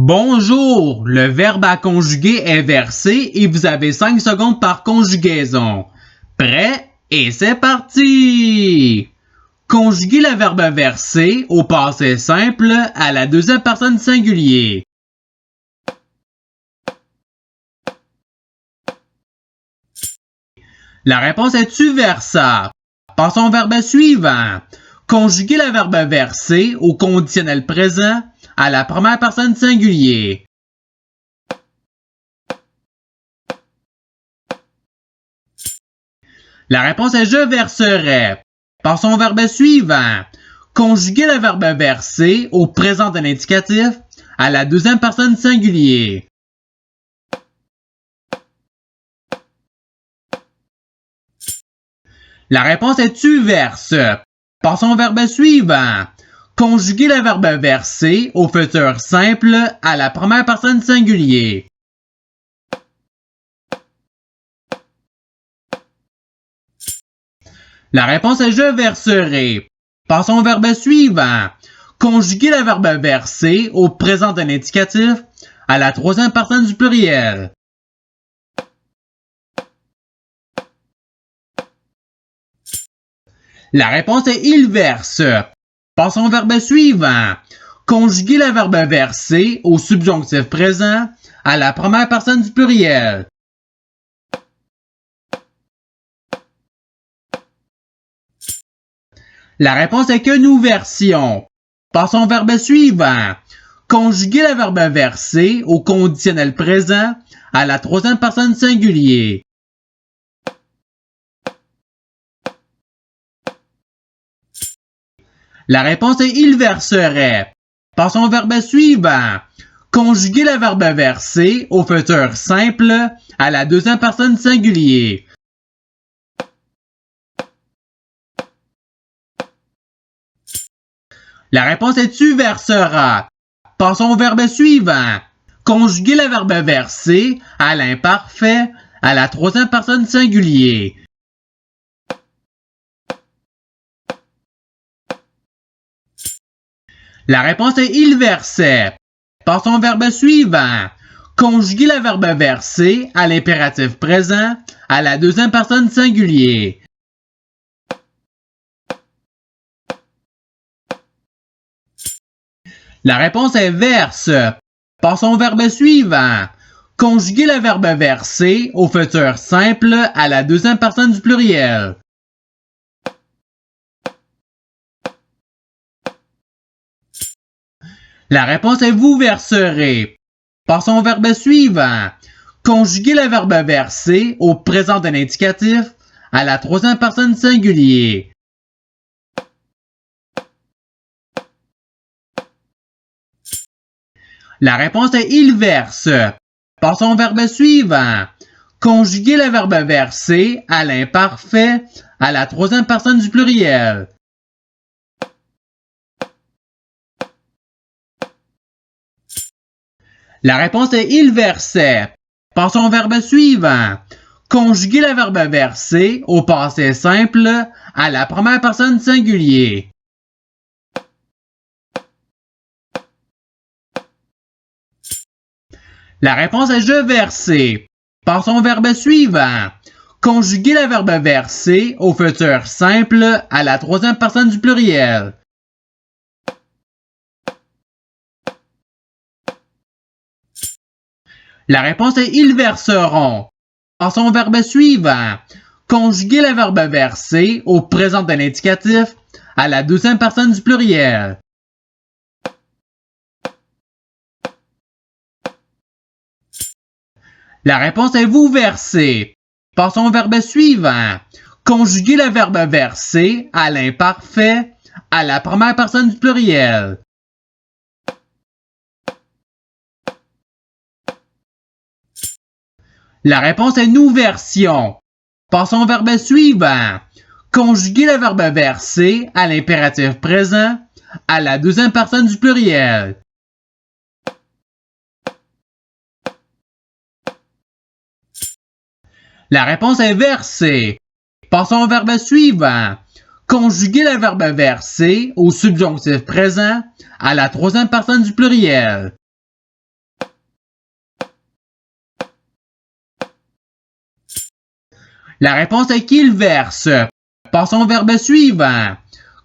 Bonjour, le verbe à conjuguer est versé et vous avez 5 secondes par conjugaison. Prêt? Et c'est parti! Conjuguez le verbe verser au passé simple à la deuxième personne singulier. La réponse est tu versa. Passons au verbe suivant. Conjuguez le verbe verser au conditionnel présent à la première personne singulier. La réponse est je verserai. Passons au verbe suivant. Conjuguez le verbe verser au présent de l'indicatif à la deuxième personne singulier. La réponse est tu verses. Passons au verbe suivant. Conjuguez le verbe verser au futur simple à la première personne singulier. La réponse est je verserai. Passons au verbe suivant. Conjuguez le verbe verser au présent de l'indicatif à la troisième personne du pluriel. La réponse est il verse. Passons au verbe suivant. Conjuguez le verbe verser au subjonctif présent à la première personne du pluriel. La réponse est que nous versions. Passons au verbe suivant. Conjuguez le verbe verser au conditionnel présent à la troisième personne singulier. La réponse est il verserait. Passons au verbe suivant. Conjuguez le verbe verser au futur simple à la deuxième personne singulier. La réponse est tu verseras. Passons au verbe suivant. Conjuguez le verbe verser à l'imparfait à la troisième personne singulier. La réponse est il versait. Passons au verbe suivant. Conjuguez le verbe verser à l'impératif présent à la deuxième personne singulier. La réponse est verse. Passons au verbe suivant. Conjuguez le verbe verser au futur simple à la deuxième personne du pluriel. La réponse est vous verserez. Passons au verbe suivant. Conjuguez le verbe verser au présent de l'indicatif à la troisième personne singulier. La réponse est il verse. Passons au verbe suivant. Conjuguez le verbe verser à l'imparfait à la troisième personne du pluriel. La réponse est il versait. Passons au verbe suivant. Conjuguez le verbe verser au passé simple à la première personne singulier. La réponse est je versais. Passons au verbe suivant. Conjuguez le verbe verser au futur simple à la troisième personne du pluriel. La réponse est ils verseront. Passons au verbe suivant. Conjuguez le verbe verser au présent de l'indicatif à la deuxième personne du pluriel. La réponse est vous versez. Passons au verbe suivant. Conjuguez le verbe verser à l'imparfait à la première personne du pluriel. La réponse est nous versions. Passons au verbe suivant. Conjuguez le verbe verser à l'impératif présent à la deuxième personne du pluriel. La réponse est verser. Passons au verbe suivant. Conjuguez le verbe verser au subjonctif présent à la troisième personne du pluriel. La réponse est qu'il verse. Passons au verbe suivant.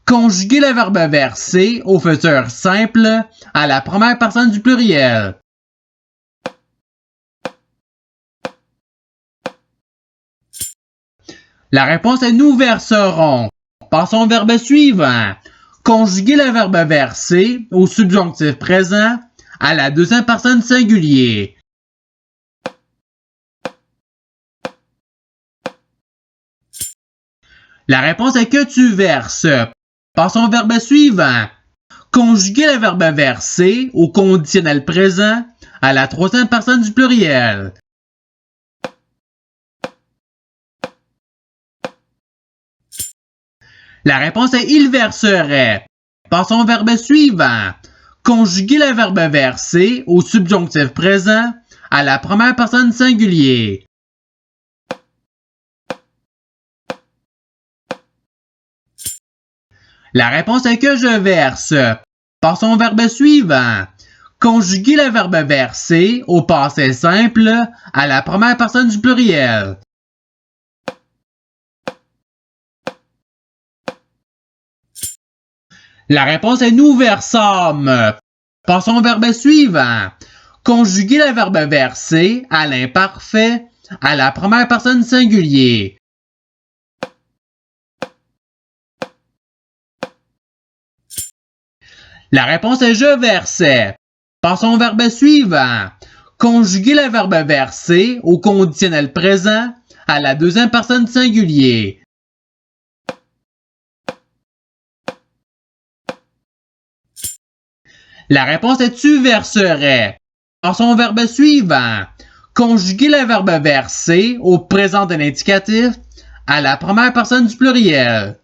Conjuguer le verbe verser au futur simple à la première personne du pluriel. La réponse est nous verserons. Passons au verbe suivant. Conjuguer le verbe verser au subjonctif présent à la deuxième personne singulier. La réponse est que tu verses. Passons au verbe suivant. Conjuguer le verbe verser au conditionnel présent à la troisième personne du pluriel. La réponse est il verserait. Passons au verbe suivant. Conjuguer le verbe verser au subjonctif présent à la première personne singulier. La réponse est que je verse. Passons au verbe suivant. Conjuguer le verbe verser au passé simple à la première personne du pluriel. La réponse est nous versâmes. Passons au verbe suivant. Conjuguer le verbe verser à l'imparfait à la première personne singulier. La réponse est je versais. Passons au verbe suivant. Conjuguer le verbe verser au conditionnel présent à la deuxième personne singulier. La réponse est tu verserais. Passons au verbe suivant. Conjuguer le verbe verser au présent de l'indicatif à la première personne du pluriel.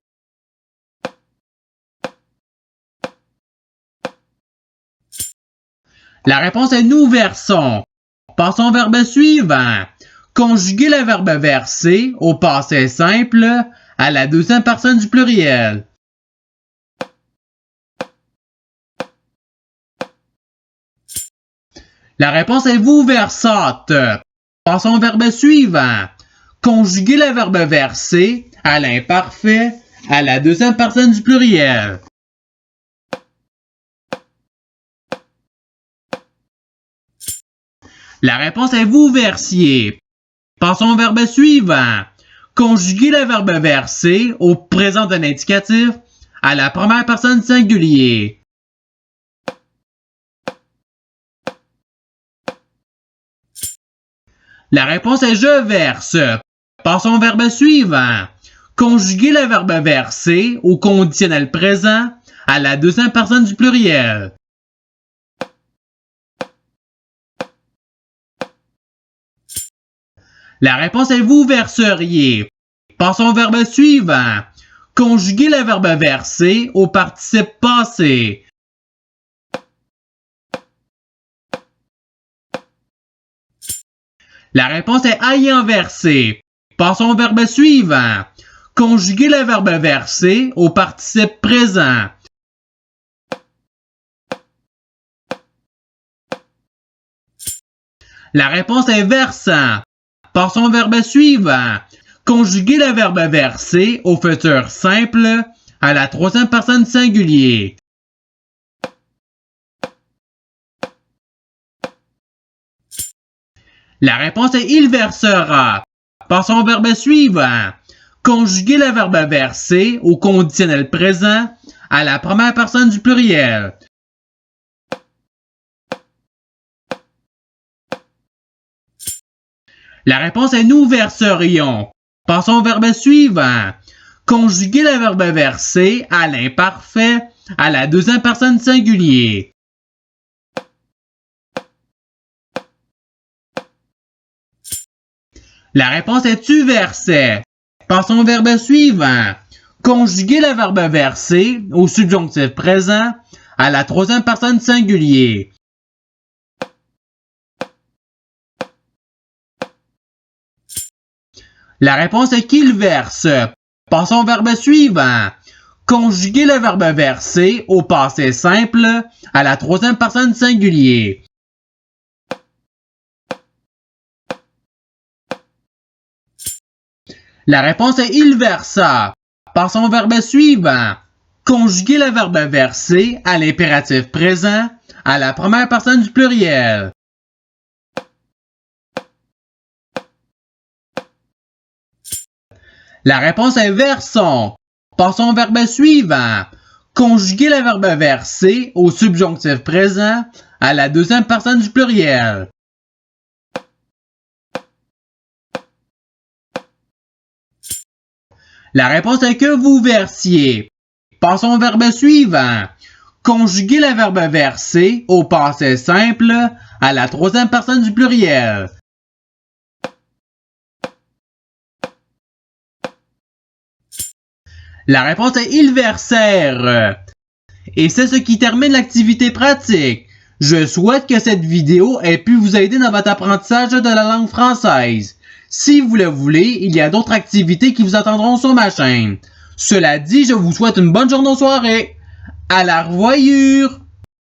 La réponse est nous versons. Passons au verbe suivant. Conjuguer le verbe verser au passé simple à la deuxième personne du pluriel. La réponse est vous versâtes. Passons au verbe suivant. Conjuguer le verbe verser à l'imparfait à la deuxième personne du pluriel. La réponse est vous versiez. Passons au verbe suivant. Conjuguer le verbe verser au présent d'un indicatif à la première personne singulier. La réponse est je verse. Passons au verbe suivant. Conjuguer le verbe verser au conditionnel présent à la deuxième personne du pluriel. La réponse est vous verseriez. Passons au verbe suivant. Conjuguer le verbe verser au participe passé. La réponse est ayant versé. Passons au verbe suivant. Conjuguer le verbe verser au participe présent. La réponse est versant. Passons au verbe suivant. Conjuguer le verbe verser au futur simple à la troisième personne singulier. La réponse est il versera. Passons au verbe suivant. Conjuguer le verbe verser au conditionnel présent à la première personne du pluriel. La réponse est nous verserions. Passons au verbe suivant. Conjuguer le verbe verser à l'imparfait à la deuxième personne singulier. La réponse est tu versais. Passons au verbe suivant. Conjuguer le verbe verser au subjonctif présent à la troisième personne singulier. La réponse est qu'il verse. Passons au verbe suivant. Conjuguer le verbe verser au passé simple à la troisième personne singulier. La réponse est il versa. Passons au verbe suivant. Conjuguer le verbe verser à l'impératif présent à la première personne du pluriel. La réponse est versons. Passons au verbe suivant. Conjuguer le verbe verser au subjonctif présent à la deuxième personne du pluriel. La réponse est que vous versiez. Passons au verbe suivant. Conjuguer le verbe verser au passé simple à la troisième personne du pluriel. La réponse est ils versèrent. Et c'est ce qui termine l'activité pratique. Je souhaite que cette vidéo ait pu vous aider dans votre apprentissage de la langue française. Si vous le voulez, il y a d'autres activités qui vous attendront sur ma chaîne. Cela dit, je vous souhaite une bonne journée ou soirée. À la revoyure!